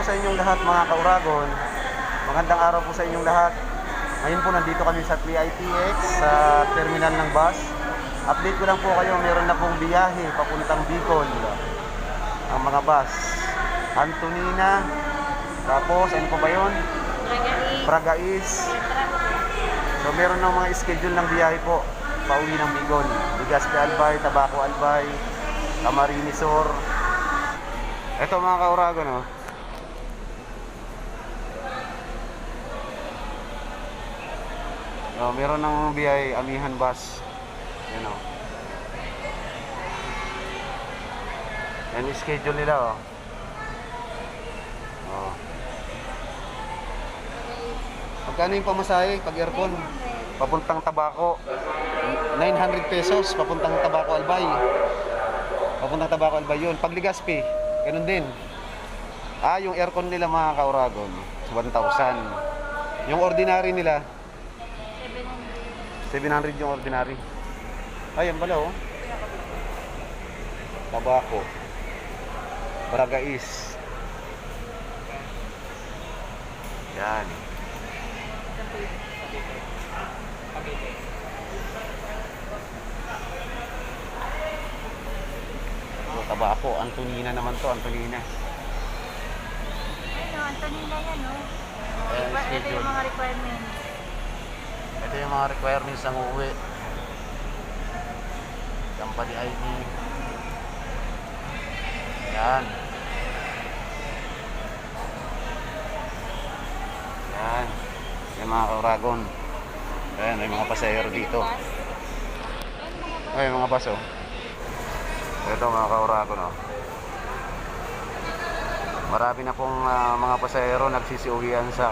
sa inyong lahat mga kauragon. Magandang araw po sa inyong lahat. Ngayon po nandito kami sa PITX sa terminal ng bus. Update ko lang po kayo, meron na pong biyahe papuntang Bicol. Ang mga bus. Antonina, tapos ano po ba yun? Bragais. So meron na mga schedule ng biyahe po pauwi ng Bicol. Legazpi Albay, Tabaco Albay, Camarines Sur. Ito mga kauragon, no? Meron ng biyahe Amihan Bus. Yan o. Yan yung schedule nila, oh. Magkano yung pamasahe pag aircon? Papuntang Tabaco 900 pesos, papuntang Tabaco Albay. Papuntang Tabaco Albay yun. Pag Legazpi, ganun din. Yung aircon nila mga kauragon 1,000. Yung ordinary nila 700 yung ordinary. Ayan pala, oh. Tabaco Bragais. Yan. Tabaco, Antonina naman to, Antonina. Ano, Antonina yan, no? Ito Schedule. yung mga requirements. Ito yung mga requirements ng uuwi. Company ID. Yan. Yan. Yan mga kauragon. Ayan, may mga pasahero dito. Ay, mga bus, oh. Ito mga kauragon, oh. Marami na pong mga pasahero nagsisiuwian sa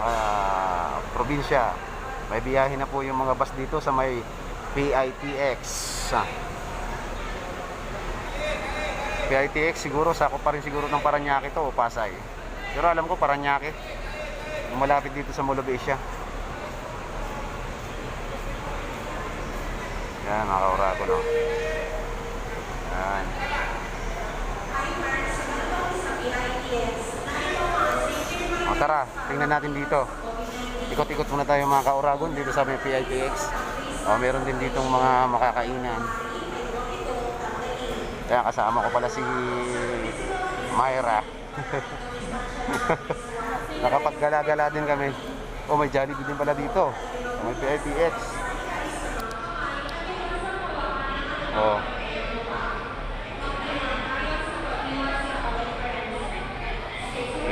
probinsya. May biyahe na po yung mga bus dito sa may PITX. PITX siguro, sakop pa rin siguro ng Parañaque to o Pasay. Pero alam ko Parañaque. Yung malapit dito sa Mall of Asia. Yan mga kauragon, oh. Yan. Tara, tingnan natin dito. Ikot-ikot muna tayo mga kauragon dito sa may PITX. Meron din ditong mga makakainan. Kaya kasama ko pala si Myra. Nakapaggala-gala din kami. May Jollibee din pala dito. May PITX.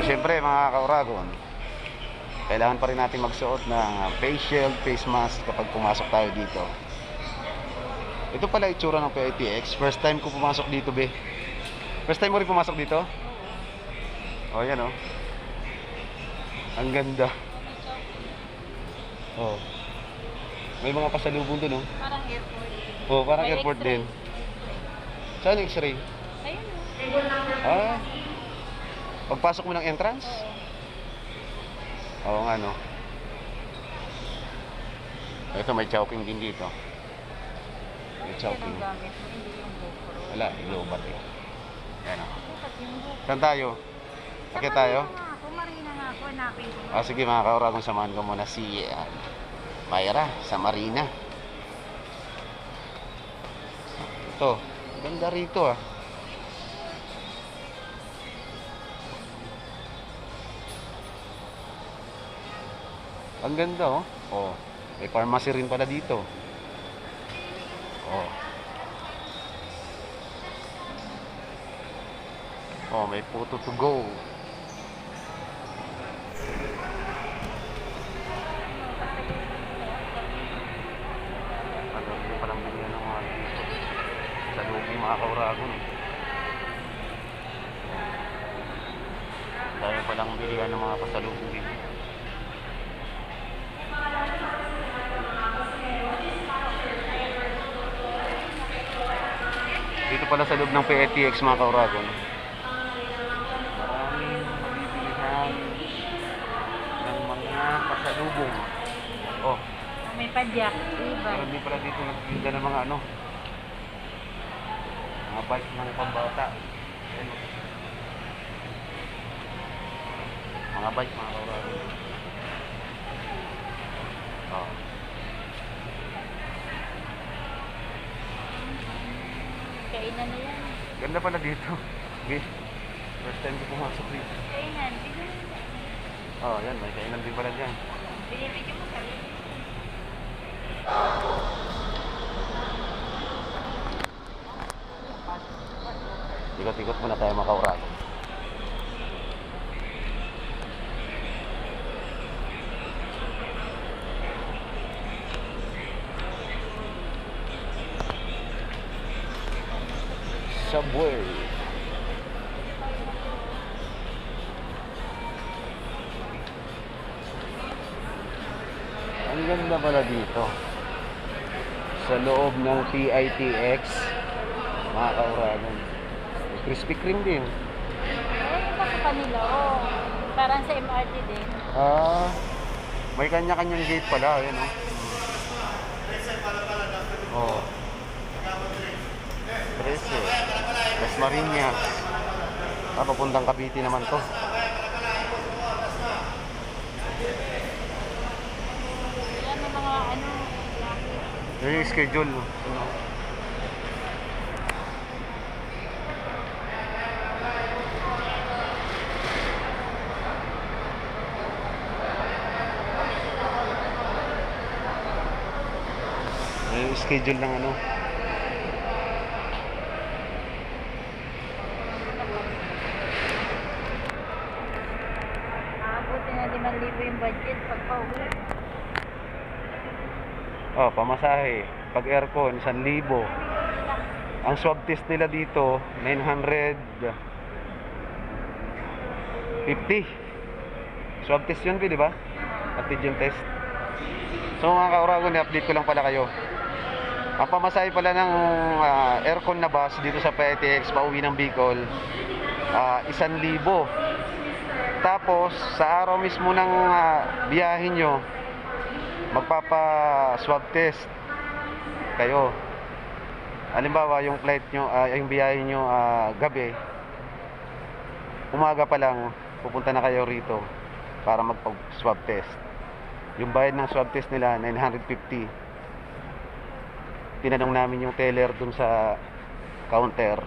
Siyempre mga kauragon, kailangan pa rin natin magsuot ng face shield, face mask kapag pumasok tayo dito. Ito pala itsura ng PITX. First time ko pumasok dito, be. First time mo rin pumasok dito? Yan, oh. Ang ganda. May mga pasalubong dun, oh. Parang airport. Parang May airport X-ray. din. Saan X-ray? Ayun, Pagpasok mo ng entrance? Oo nga, no. Ito, may chowking din dito. May chowking. gamit mo, hindi yung GoPro. Wala, ilobat eh. Yan, o. Dapat yung GoPro. Saan tayo? Sakit tayo? Marina nga ako, hanapin ko. Sige mga kauragon, samahan ko muna si Myra sa Marina. Ito, ganda rito, ah. Ang ganda, oh. May pharmacy rin pala dito. May photo to go. Hindi palang bilhin ng mga dito. Sa loob mga kauragon. Dahil palang bilihan ng mga pasalubong dito. Dito pala sa loob ng PITX mga kauragon. Maraming mabibilihan ng mga pasalubong. May padyak, iba. Meron din pala dito nagtinda ng mga mga bike ng pambata. Ayan, Mga bike, mga kauragon. Oh. Kainan na yan. Ganda pala dito. Okay. First time ko pumasok dito. Kainan. Binibigyan Oh, yan. May kainan din pala dyan. mo kami. Ikot-ikot muna tayo mga kauragon. Subway. Ang ganda pala dito. Sa loob ng PITX, mga kauragon. May Krispy Kreme din. Yung pa sa kanila, oh. Parang sa MRT din. Ah, may kanya-kanyang gate pala. Ayan, oh. Oh. 13. Las Marinas. Ah, papuntang Cavite naman to. Yan may mga ano. Yun yung schedule. Ano? Yun yung schedule ng ano. Abuti na 5,000 yung budget pag pauwi. Oh, pamasahe. Pag aircon, 1,000. Ang swab test nila dito, 950. Swab test yun, di ba? Antigen test. So mga kauragon, i-update ko lang pala kayo. Ang pamasahe pala ng aircon na bus dito sa PITX, pauwi ng Bicol, 1,000. Tapos, sa araw mismo ng biyahin nyo, magpapa-swab test kayo. Halimbawa, yung flight nyo, yung biyahe nyo gabi, umaga pa lang, pupunta na kayo rito para magpag-swab test. Yung bayad ng swab test nila, 950. Tinanong namin yung teller dun sa counter